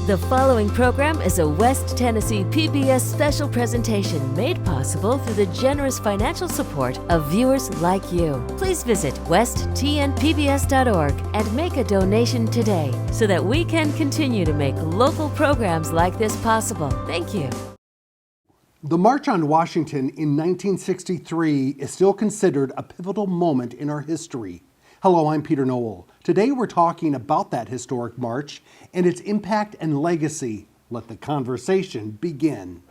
The following program is a West Tennessee PBS special presentation made possible through the generous financial support of viewers like you. Please visit westtnpbs.org and make a donation today so that we can continue to make local programs like this possible. Thank you. The March on Washington in 1963 is still considered a pivotal moment in our history. Hello, I'm Peter Noel. Today we're talking about that historic march and its impact and legacy. Let the conversation begin.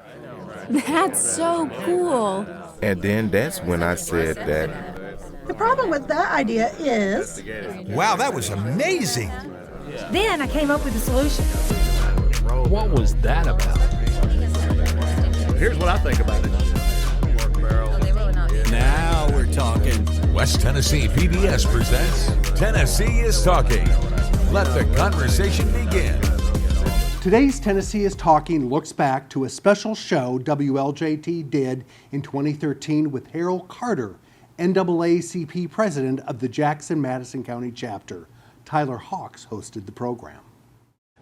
That's so cool. And then that's when I said that. The problem with that idea is... Wow, that was amazing. Then I came up with a solution. What was that about? Here's what I think about it. Now we're talking. West Tennessee PBS presents Tennessee is Talking. Let the conversation begin. Today's Tennessee is Talking looks back to a special show WLJT did in 2013 with Harrell Carter, NAACP president of the Jackson-Madison County chapter. Tyler Hawks hosted the program.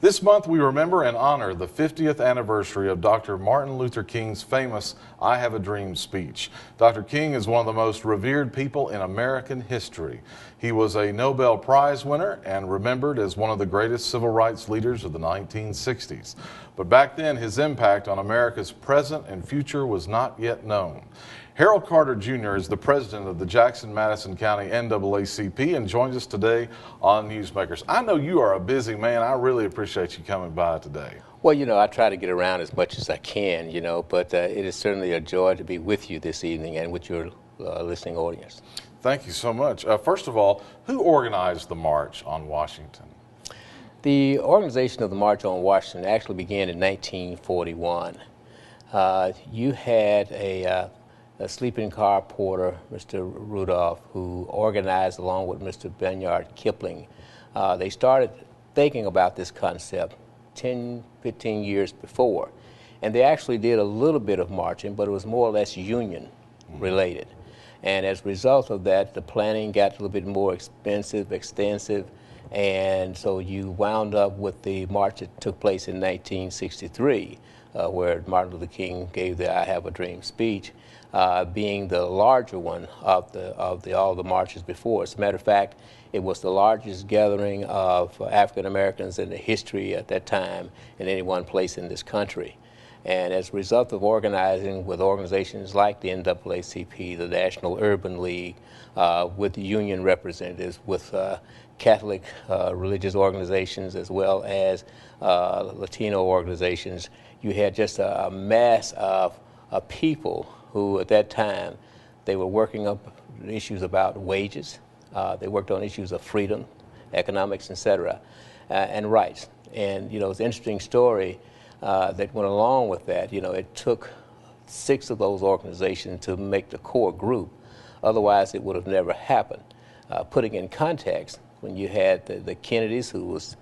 This month we remember and honor the 50th anniversary of Dr. Martin Luther King's famous I Have a Dream speech. Dr. King is one of the most revered people in American history. He was a Nobel Prize winner and remembered as one of the greatest civil rights leaders of the 1960s. But back then his impact on America's present and future was not yet known. Harrell Carter Jr. is the president of the Jackson-Madison County NAACP and joins us today on Newsmakers. I know you are a busy man. I really appreciate you coming by today. Well, I try to get around as much as I can, but it is certainly a joy to be with you this evening and with your listening audience. Thank you so much. First of all, who organized the March on Washington? The organization of the March on Washington actually began in 1941. You had a sleeping car porter, Mr. Rudolph, who organized along with Mr. Bayard Kipling. They started thinking about this concept 10, 15 years before. And they actually did a little bit of marching, but it was more or less union related. And as a result of that, the planning got a little bit more extensive, and so you wound up with the march that took place in 1963, where Martin Luther King gave the I Have a Dream speech, being the larger one of all the marches before. As a matter of fact, it was the largest gathering of African Americans in the history at that time in any one place in this country. And as a result of organizing with organizations like the NAACP, the National Urban League, with the union representatives, with Catholic religious organizations, as well as Latino organizations, you had just a mass of people who at that time, they were working up issues about wages, they worked on issues of freedom, economics, etc., and rights. And it's an interesting story that went along with that. It took 6 of those organizations to make the core group. Otherwise, it would have never happened. Putting in context, when you had the Kennedys, who was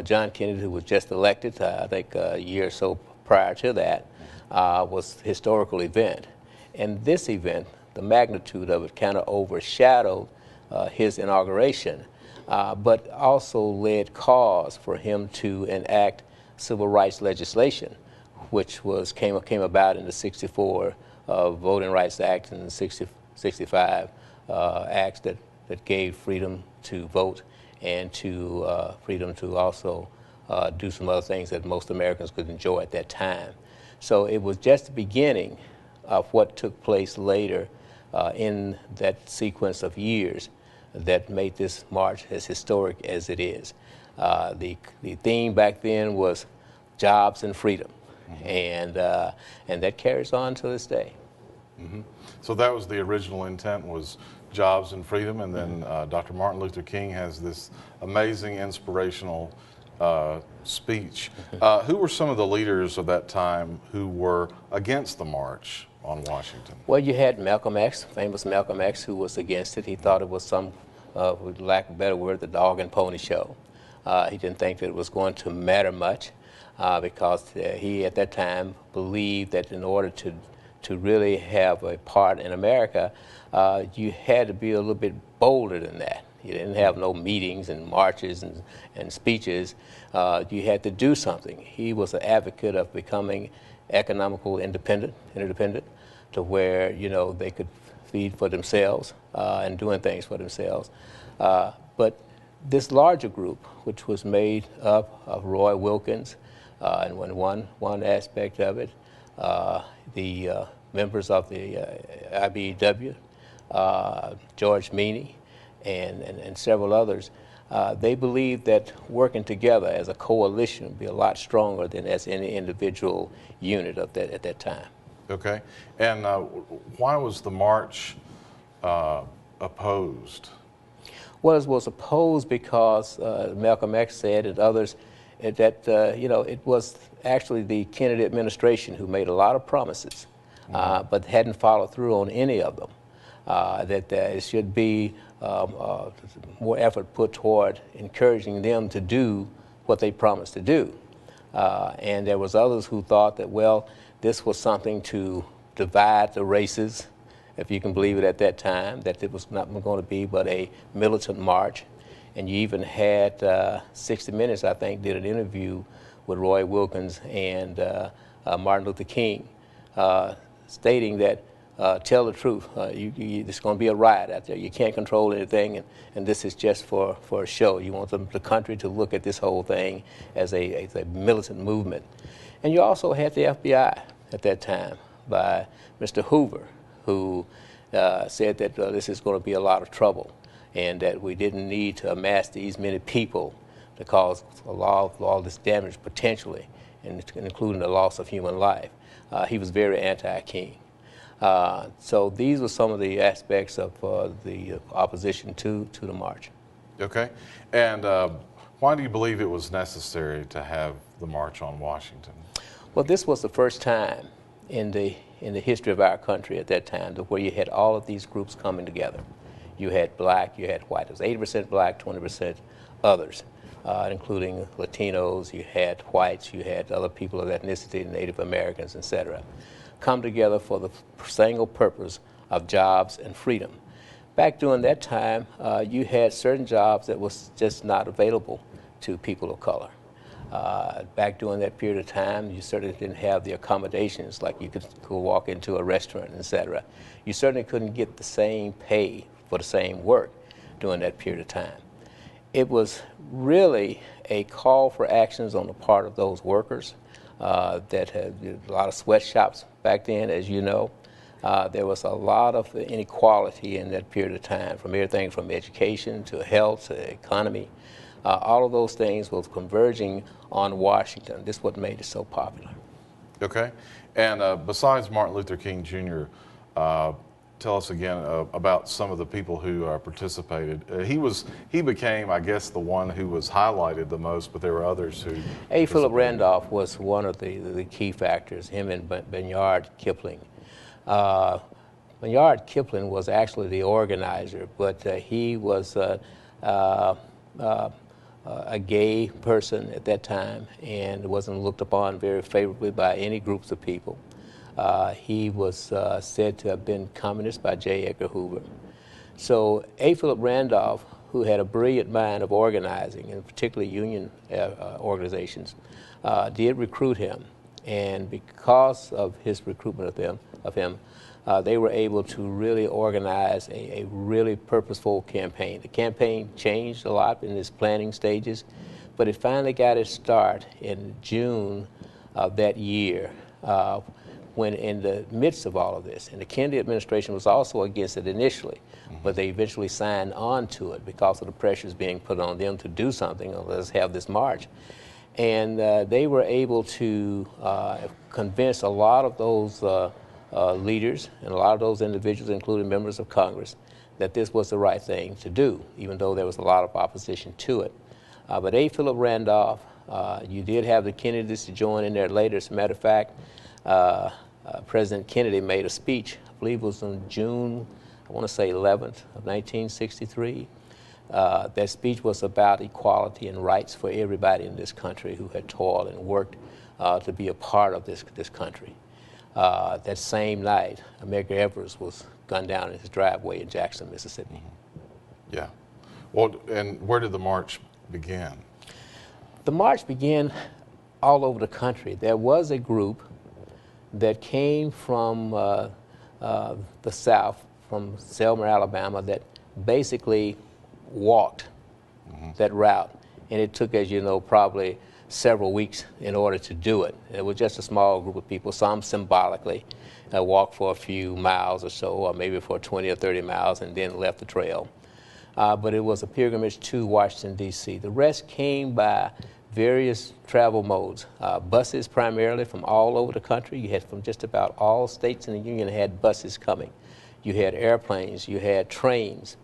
John Kennedy, who was just elected, I think a year or so prior to that, was a historical event. And this event, the magnitude of it kind of overshadowed his inauguration, but also led cause for him to enact civil rights legislation, which came about in the 64 Voting Rights Act and the 65 acts that gave freedom to vote and to freedom to also do some other things that most Americans could enjoy at that time. So it was just the beginning of what took place later in that sequence of years that made this march as historic as it is. The theme back then was jobs and freedom, and that carries on to this day. So that was the original intent, was jobs and freedom, and then Dr. Martin Luther King has this amazing inspirational speech. Who were some of the leaders of that time who were against the march on Washington? Well, you had Malcolm X, famous Malcolm X, who was against it. He thought it was some, for lack of a better word, the dog and pony show. He didn't think that it was going to matter much because he at that time believed that in order to really have a part in America, you had to be a little bit bolder than that. You didn't have no meetings and marches and speeches. You had to do something. He was an advocate of becoming economical independent to where, you know, they could feed for themselves and doing things for themselves. But this larger group, which was made up of Roy Wilkins, and one aspect of it, the members of the IBEW, George Meany, and several others, they believed that working together as a coalition would be a lot stronger than as any individual unit of that at that time. Okay. And why was the march opposed? Well, it was opposed because Malcolm X said and others that you know, it was actually the Kennedy administration who made a lot of promises, but hadn't followed through on any of them. That it should be more effort put toward encouraging them to do what they promised to do. And there was others who thought that, well, this was something to divide the races, if you can believe it at that time, that it was not going to be but a militant march. And you even had 60 Minutes, I think, did an interview with Roy Wilkins and Martin Luther King, stating that tell the truth. There's going to be a riot out there. You can't control anything, and this is just for a show. You want the country to look at this whole thing as a militant movement. And you also had the FBI at that time by Mr. Hoover, who said that this is going to be a lot of trouble and that we didn't need to amass these many people to cause all this damage potentially, including the loss of human life. He was very anti-King. So these were some of the aspects of the opposition to the march. Okay. And why do you believe it was necessary to have the March on Washington? Well, this was the first time in the history of our country at that time where you had all of these groups coming together. You had black, you had white. It was 80% black, 20% others, including Latinos. You had whites, you had other people of ethnicity, Native Americans, etc., come together for the single purpose of jobs and freedom. Back during that time, you had certain jobs that was just not available to people of color. Back during that period of time, you certainly didn't have the accommodations, like you could go walk into a restaurant, etc. You certainly couldn't get the same pay for the same work during that period of time. It was really a call for actions on the part of those workers that had a lot of sweatshops back then, as you know. There was a lot of inequality in that period of time, from everything from education to health to economy. All of those things was converging on Washington. This is what made it so popular. Okay. And besides Martin Luther King Jr., tell us again about some of the people who participated. He became, I guess, the one who was highlighted the most, but there were others who... A. Philip Randolph was one of the key factors, him and Bayard Kipling. Bayard Kipling was actually the organizer, but he was a gay person at that time and wasn't looked upon very favorably by any groups of people. He was said to have been communist by J. Edgar Hoover. So A. Philip Randolph, who had a brilliant mind of organizing, and particularly union organizations, did recruit him. And because of his recruitment of him, they were able to really organize a really purposeful campaign. The campaign changed a lot in its planning stages, but it finally got its start in June of that year, when in the midst of all of this, and the Kennedy administration was also against it initially, but they eventually signed on to it because of the pressures being put on them to do something, or let's have this march. And they were able to convince a lot of those leaders and a lot of those individuals, including members of Congress, that this was the right thing to do, even though there was a lot of opposition to it. But A. Philip Randolph, you did have the Kennedys to join in there later. As a matter of fact, President Kennedy made a speech, I believe it was on June, I want to say 11th of 1963. That speech was about equality and rights for everybody in this country who had toiled and worked to be a part of this country. That same night, Medgar Evers was gunned down in his driveway in Jackson, Mississippi. Yeah. Well, and where did the march begin? The march began all over the country. There was a group that came from the South, from Selma, Alabama, that basically walked that route. And it took, as you know, probably several weeks in order to do it. It was just a small group of people, some symbolically walked for a few miles or so, or maybe for 20 or 30 miles, and then left the trail. But it was a pilgrimage to Washington, D.C. The rest came by various travel modes. Buses primarily from all over the country. You had from just about all states in the Union had buses coming. You had airplanes, you had trains.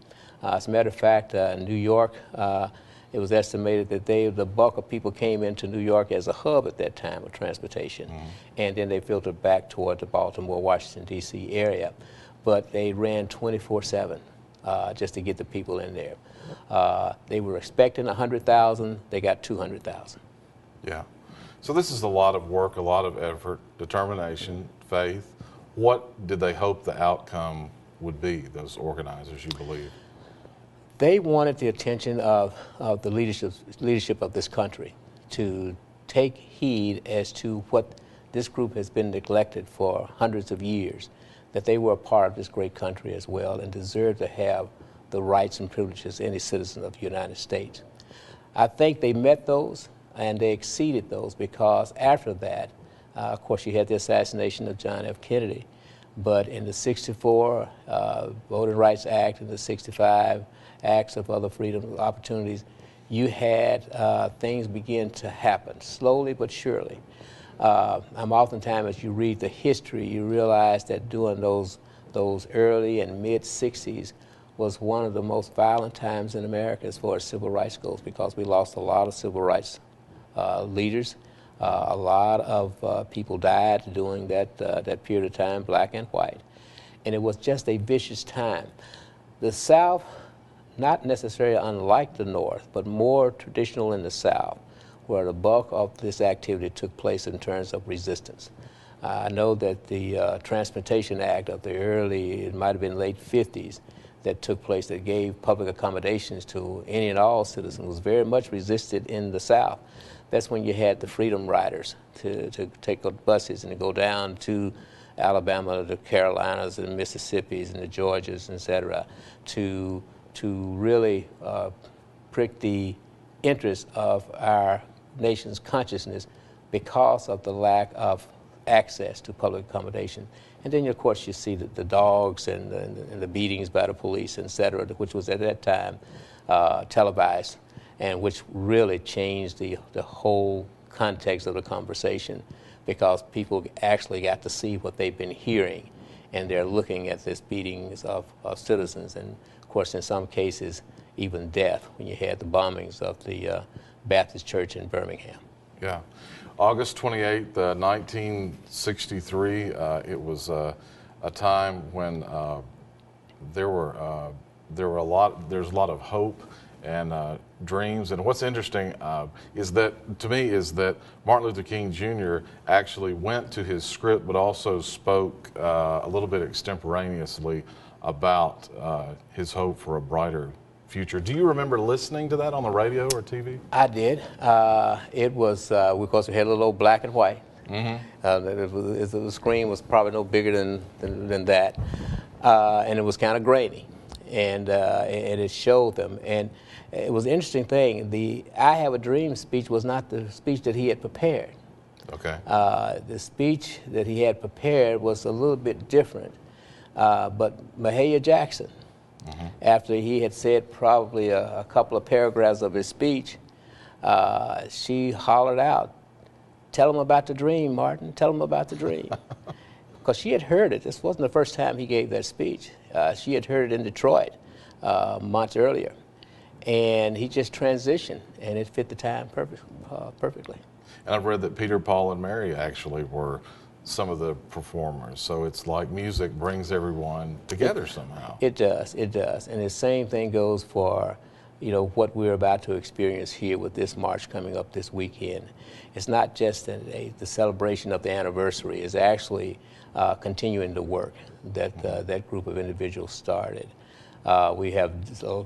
As a matter of fact, New York, it was estimated that the bulk of people came into New York as a hub at that time of transportation. And then they filtered back toward the Baltimore, Washington, D.C. area. But they ran 24/7 just to get the people in there. They were expecting 100,000, they got 200,000. Yeah. So this is a lot of work, a lot of effort, determination, faith. What did they hope the outcome would be, those organizers, you believe? They wanted the attention of the leadership of this country to take heed as to what this group has been neglected for hundreds of years, that they were a part of this great country as well and deserve to have the rights and privileges of any citizen of the United States. I think they met those and they exceeded those, because after that, of course, you had the assassination of John F. Kennedy, but in the 64 Voting Rights Act and the 65 acts of other freedom opportunities, you had things begin to happen, slowly but surely. Oftentimes, as you read the history, you realize that during those early and mid-60s was one of the most violent times in America as far as civil rights goes, because we lost a lot of civil rights leaders. A lot of people died during that period of time, black and white. And it was just a vicious time. The South, not necessarily unlike the North, but more traditional in the South, where the bulk of this activity took place in terms of resistance. I know that the Transportation Act of the it might have been late 50s, that took place that gave public accommodations to any and all citizens was very much resisted in the South. That's when you had the Freedom Riders to take buses and to go down to Alabama, the Carolinas, and Mississippis, and the Georgias, et cetera, to really prick the interest of our nation's consciousness because of the lack of access to public accommodation. And then, of course, you see the dogs and the beatings by the police, et cetera, which was at that time televised, and which really changed the whole context of the conversation, because people actually got to see what they've been hearing, and they're looking at these beatings of citizens, and of course in some cases even death, when you had the bombings of the Baptist Church in Birmingham. Yeah. August 28th, 1963, it was a time when there's a lot of hope and dreams. And what's interesting is that Martin Luther King Jr. actually went to his script, but also spoke a little bit extemporaneously about his hope for a brighter future. Do you remember listening to that on the radio or TV? I did. It was, of course, we had a little old black and white. The screen was probably no bigger than that. And it was kind of grainy. And it showed them. And it was an interesting thing. The I Have a Dream speech was not the speech that he had prepared. Okay. The speech that he had prepared was a little bit different. But Mahalia Jackson, after he had said probably a couple of paragraphs of his speech, she hollered out, "Tell him about the dream, Martin. Tell him about the dream." Because she had heard it. This wasn't the first time he gave that speech. She had heard it in Detroit months earlier. And he just transitioned, and it fit the time perfectly. And I've read that Peter, Paul, and Mary actually were some of the performers. So it's like music brings everyone together somehow. It does. And the same thing goes for, what we're about to experience here with this march coming up this weekend. It's not just the celebration of the anniversary. It's actually continuing the work that that group of individuals started. We have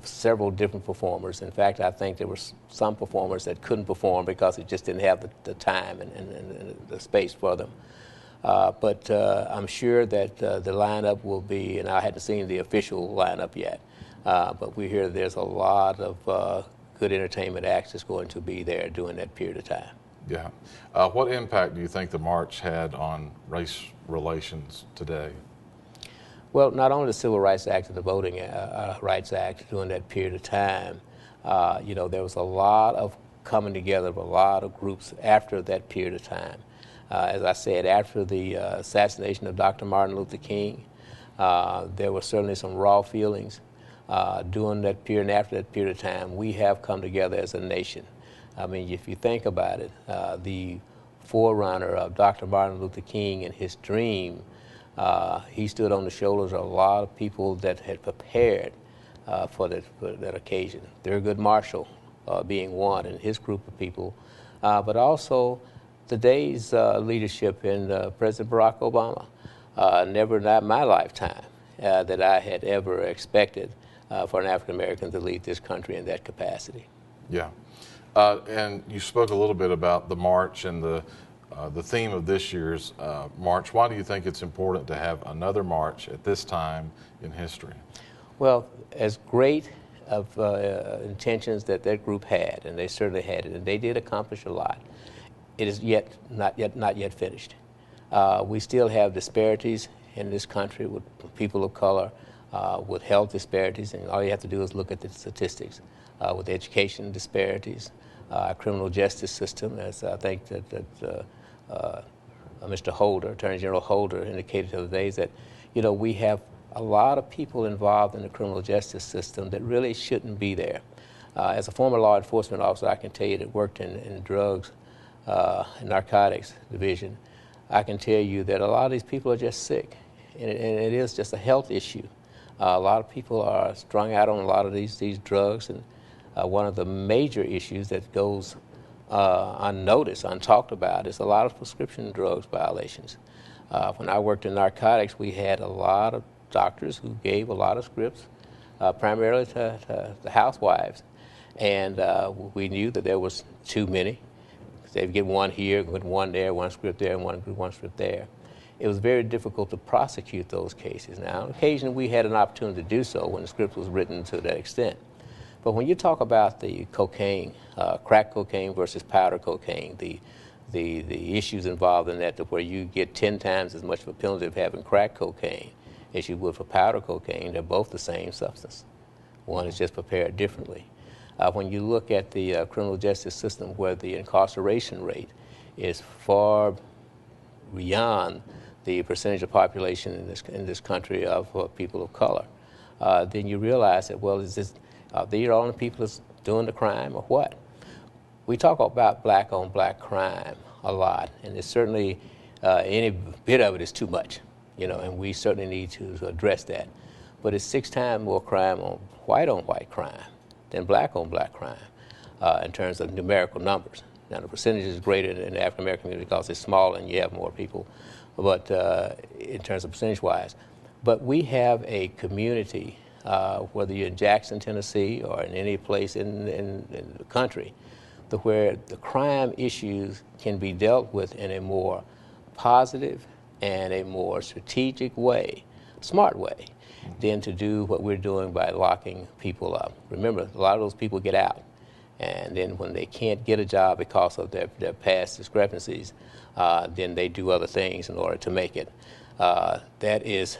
several different performers. In fact, I think there were some performers that couldn't perform because they just didn't have the time and the space for them. But I'm sure that the lineup will be, and I hadn't seen the official lineup yet, but we hear there's a lot of good entertainment acts that's going to be there during that period of time. Yeah. What impact do you think the march had on race relations today? Well, not only the Civil Rights Act and the Voting Rights Act during that period of time, there was a lot of coming together of a lot of groups after that period of time. As I said, after the assassination of Dr. Martin Luther King, there were certainly some raw feelings. During that period and after that period of time, we have come together as a nation. I mean, if you think about it, the forerunner of Dr. Martin Luther King and his dream, he stood on the shoulders of a lot of people that had prepared for that occasion. Thurgood Marshall being one, and his group of people, but also today's leadership in President Barack Obama. Never in my lifetime that I had ever expected for an African American to lead this country in that capacity. Yeah. And you spoke a little bit about the march and the theme of this year's march. Why do you think it's important to have another march at this time in history? Well, as great of intentions that group had, and they certainly had it, and they did accomplish a lot, it is not yet finished. We still have disparities in this country with people of color, with health disparities, and all you have to do is look at the statistics. With education disparities, criminal justice system, as I think that Mr. Holder, Attorney General Holder, indicated the other day, is that we have a lot of people involved in the criminal justice system that really shouldn't be there. As a former law enforcement officer, I can tell you that worked in drugs and narcotics division, I can tell you that a lot of these people are just sick, and it is just a health issue. A lot of people are strung out on a lot of these drugs, and one of the major issues that goes unnoticed, untalked about, is a lot of prescription drugs violations. When I worked in narcotics, we had a lot of doctors who gave a lot of scripts, primarily to the housewives, and we knew that there was too many. They'd get one here, one there, one script there, and one script there. It was very difficult to prosecute those cases. Now, on occasion, we had an opportunity to do so when the script was written to that extent. But when you talk about the cocaine, crack cocaine versus powder cocaine, the issues involved in that, to where you get 10 times as much of a penalty of having crack cocaine as you would for powder cocaine, they're both the same substance. One is just prepared differently. When you look at the criminal justice system, where the incarceration rate is far beyond the percentage of population in this country of people of color, then you realize that, well, is this, are they the only people that's doing the crime, or what? We talk about black on black crime a lot, and it's certainly any bit of it is too much, and we certainly need to address that. But it's 6 times more crime on white crime than black on black crime in terms of numerical numbers. Now, the percentage is greater in the African American community because it's smaller and you have more people, but in terms of percentage-wise. But we have a community, whether you're in Jackson, Tennessee, or in any place in the country, where the crime issues can be dealt with in a more positive and a more strategic way, smart way, than to do what we're doing by locking people up. Remember, a lot of those people get out, and then when they can't get a job because of their past discrepancies, then they do other things in order to make it. That is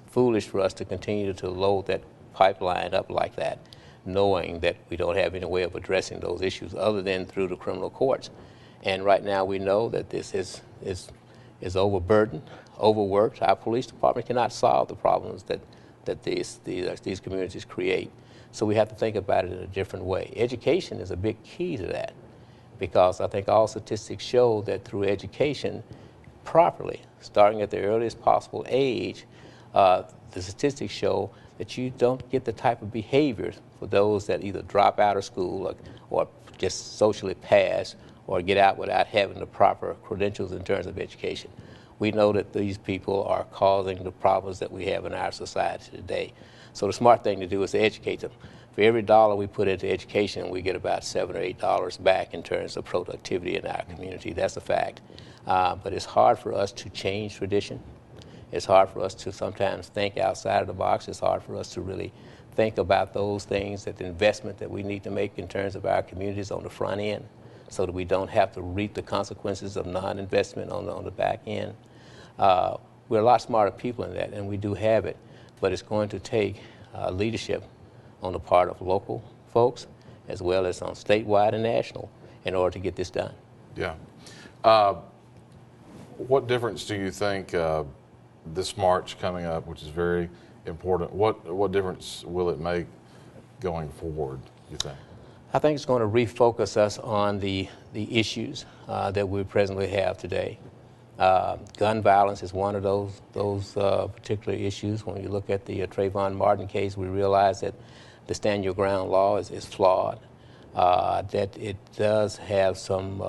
foolish for us to continue to load that pipeline up like that, knowing that we don't have any way of addressing those issues other than through the criminal courts. And right now we know that this is overburdened, overworked. Our police department cannot solve the problems that these communities create. So we have to think about it in a different way. Education is a big key to that, because I think all statistics show that through education, properly, starting at the earliest possible age, the statistics show that you don't get the type of behaviors for those that either drop out of school or just socially pass or get out without having the proper credentials in terms of education. We know that these people are causing the problems that we have in our society today. So the smart thing to do is to educate them. For every dollar we put into education, we get about $7 or $8 back in terms of productivity in our community. That's a fact. But it's hard for us to change tradition. It's hard for us to sometimes think outside of the box. It's hard for us to really think about those things, that the investment that we need to make in terms of our communities on the front end, so that we don't have to reap the consequences of non-investment on the back end. We're a lot smarter people in that, and we do have it, but it's going to take leadership on the part of local folks, as well as on statewide and national, in order to get this done. Yeah. What difference do you think this March coming up, which is very important, what difference will it make going forward, you think? I think it's going to refocus us on the issues that we presently have today. Gun violence is one of those particular issues. When you look at the Trayvon Martin case, we realize that the stand your ground law is flawed, that it does have some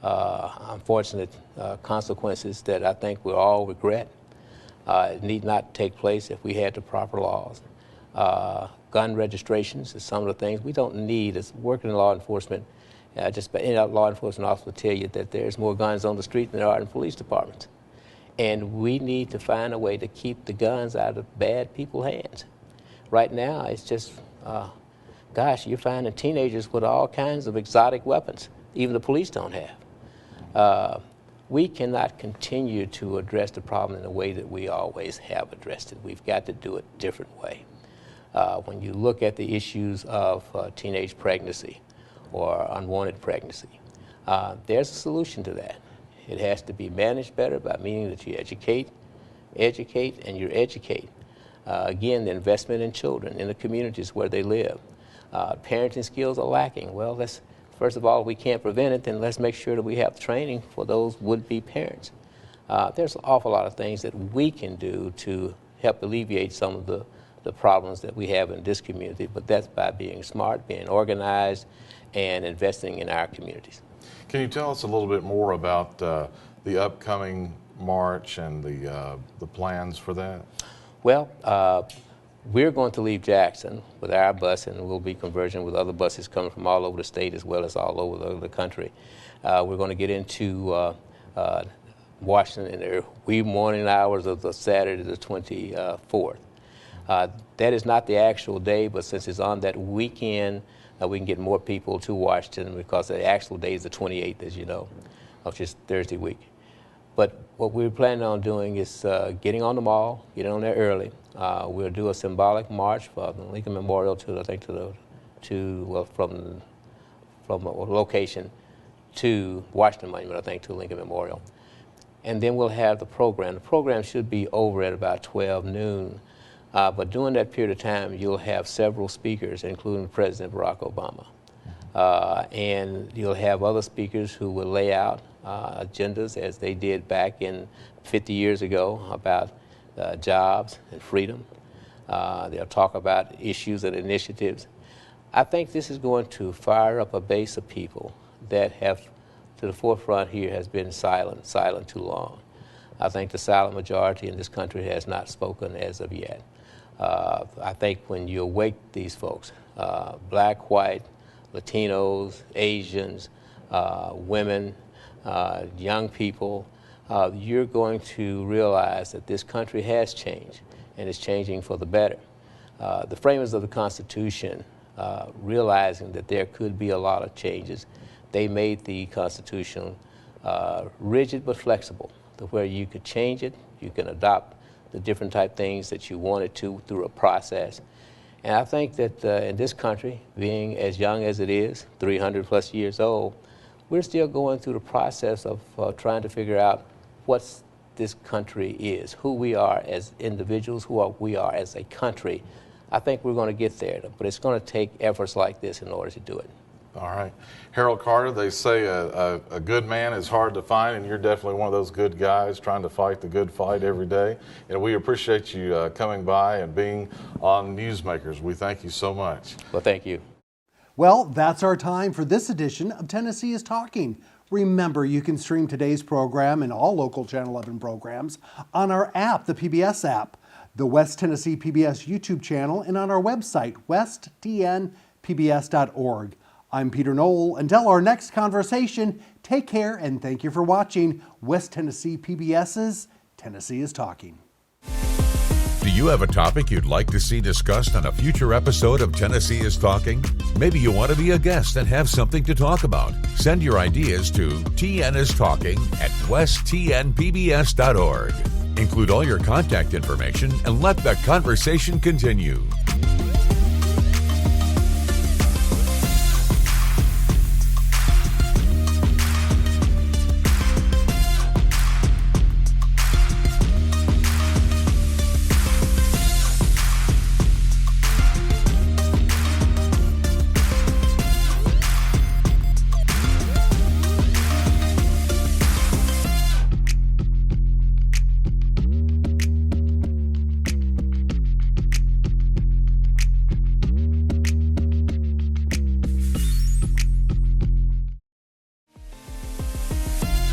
unfortunate consequences that I think we all regret. It need not take place if we had the proper laws. Gun registrations is some of the things we don't need as working in law enforcement. Just any law enforcement officer will tell you that there's more guns on the street than there are in police departments. And we need to find a way to keep the guns out of bad people's hands. Right now, it's just, gosh, you're finding teenagers with all kinds of exotic weapons. Even the police don't have. We cannot continue to address the problem in the way that we always have addressed it. We've got to do it a different way. When you look at the issues of teenage pregnancy or unwanted pregnancy, there's a solution to that. It has to be managed better by meaning that you educate, and you educate. Again, the investment in children, in the communities where they live. Parenting skills are lacking. Well, first of all, we can't prevent it, then let's make sure that we have training for those would-be parents. There's an awful lot of things that we can do to help alleviate some of the problems that we have in this community, but that's by being smart, being organized, and investing in our communities. Can you tell us a little bit more about the upcoming march and the plans for that? Well, we're going to leave Jackson with our bus, and we'll be converging with other buses coming from all over the state as well as all over the country. We're going to get into Washington in the wee morning hours of the Saturday the 24th. That is not the actual day, but since it's on that weekend, we can get more people to Washington, because the actual day is the 28th, as you know, which is Thursday week. But what we're planning on doing is getting on the mall, getting on there early. We'll do a symbolic march from the Lincoln Memorial from a location to Washington Monument, I think, to Lincoln Memorial. And then we'll have the program. The program should be over at about 12 noon. But during that period of time, you'll have several speakers, including President Barack Obama. And you'll have other speakers who will lay out agendas, as they did back in 50 years ago, about jobs and freedom. They'll talk about issues and initiatives. I think this is going to fire up a base of people that have, to the forefront here, has been silent too long. I think the silent majority in this country has not spoken as of yet. I think when you awake these folks, black, white, Latinos, Asians, women, young people, you're going to realize that this country has changed, and it's changing for the better. The framers of the Constitution, realizing that there could be a lot of changes, they made the Constitution rigid but flexible, to where you could change it, you can adopt the different type things that you wanted to through a process. And I think that in this country, being as young as it is, 300 plus years old, we're still going through the process of trying to figure out what this country is, who we are as individuals, we are as a country. I think we're going to get there, but it's going to take efforts like this in order to do it. All right. Harold Carter, they say a good man is hard to find, and you're definitely one of those good guys trying to fight the good fight every day. And we appreciate you coming by and being on Newsmakers. We thank you so much. Well, thank you. Well, that's our time for this edition of Tennessee is Talking. Remember, you can stream today's program and all local Channel 11 programs on our app, the PBS app. the West Tennessee PBS YouTube channel, and on our website, westtnpbs.org. I'm Peter Knoll. Until our next conversation, take care and thank you for watching West Tennessee PBS's Tennessee is Talking. Do you have a topic you'd like to see discussed on a future episode of Tennessee is Talking? Maybe you want to be a guest and have something to talk about. Send your ideas to tnistalking@westtnpbs.org. Include all your contact information and let the conversation continue.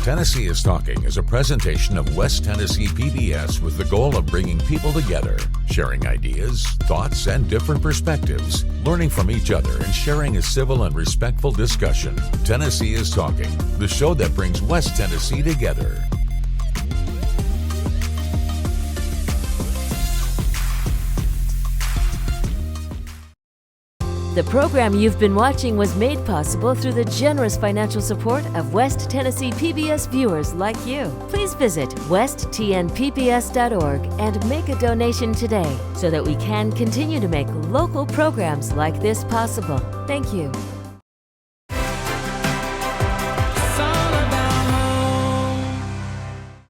Tennessee is Talking is a presentation of West Tennessee PBS with the goal of bringing people together, sharing ideas, thoughts, and different perspectives, learning from each other and sharing a civil and respectful discussion. Tennessee is Talking, the show that brings West Tennessee together. The program you've been watching was made possible through the generous financial support of West Tennessee PBS viewers like you. Please visit westtnpbs.org and make a donation today so that we can continue to make local programs like this possible. Thank you.